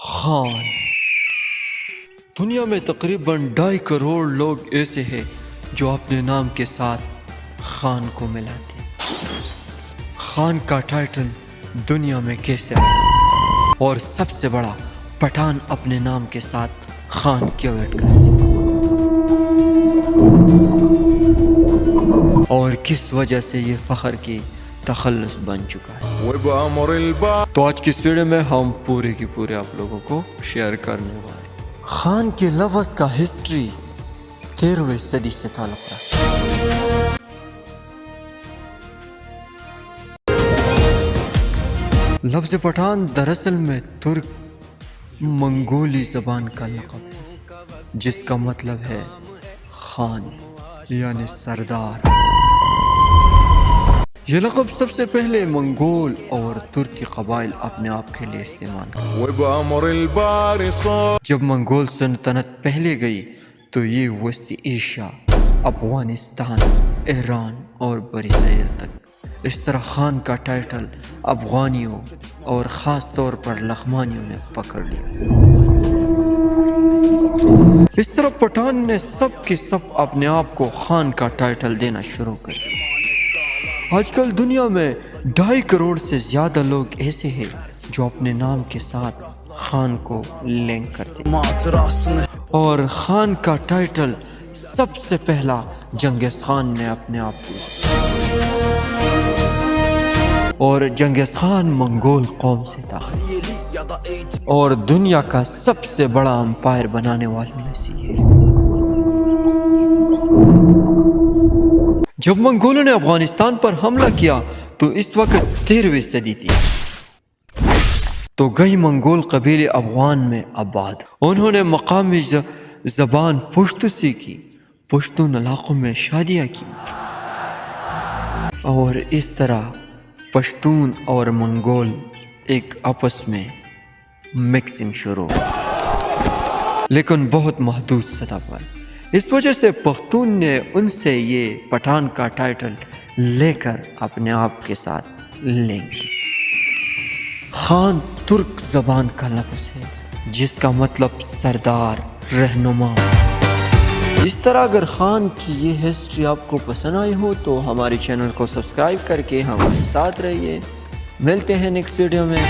خان. دنیا میں تقریباً 2.5 کروڑ لوگ ایسے ہیں جو اپنے نام کے ساتھ خان کو ملاتے ہیں. خان کا ٹائٹل دنیا میں کیسے آیا اور سب سے بڑا پٹھان اپنے نام کے ساتھ خان کیوں ایڈ کرے اور کس وجہ سے یہ فخر کی تخلص بن چکا ہے. تو آج کی ویڈیو میں ہم پورے کی پورے آپ لوگوں کو شیئر کرنے والے. خان کے لفظ کا ہسٹری 13ویں صدی سے تعلق رکھتا ہے. لفظ پٹھان دراصل میں ترک منگولی زبان کا لقب ہے جس کا مطلب ہے خان یعنی سردار. یہ لقب سب سے پہلے منگول اور ترکی قبائل اپنے آپ کے لیے استعمال کرتے. جب منگول سلطنت پہلے گئی تو یہ وسطی ایشیا، افغانستان، ایران اور برصغیر تک اس طرح خان کا ٹائٹل افغانیوں اور خاص طور پر لغمانیوں نے پکڑ لیا. اس طرح پٹھان نے سب کے سب اپنے آپ کو خان کا ٹائٹل دینا شروع کر دیا. آج کل دنیا میں 2.5 کروڑ سے زیادہ لوگ ایسے ہیں جو اپنے نام کے ساتھ خان کو لنک کرتے ہیں. اور خان کا ٹائٹل سب سے پہلا جنگیز خان نے اپنے آپ کو، اور جنگیز خان منگول قوم سے تھا اور دنیا کا سب سے بڑا امپائر بنانے والوں میں سے یہ. جب منگولوں نے افغانستان پر حملہ کیا تو اس وقت 13ویں صدی تھی. تو کئی منگول قبیلے افغان میں آباد. انہوں نے مقامی زبان پشتو سیکھی، پشتون علاقوں میں شادیاں کی اور اس طرح پشتون اور منگول ایک آپس میں مکسنگ شروع، لیکن بہت محدود سطح پر. اس وجہ سے پختون نے ان سے یہ پٹھان کا ٹائٹل لے کر اپنے آپ کے ساتھ لنک کی. خان ترک زبان کا لفظ ہے جس کا مطلب سردار، رہنما. اس طرح اگر خان کی یہ ہسٹری آپ کو پسند آئی ہو تو ہمارے چینل کو سبسکرائب کر کے ہمارے ساتھ رہیے. ملتے ہیں نیکسٹ ویڈیو میں.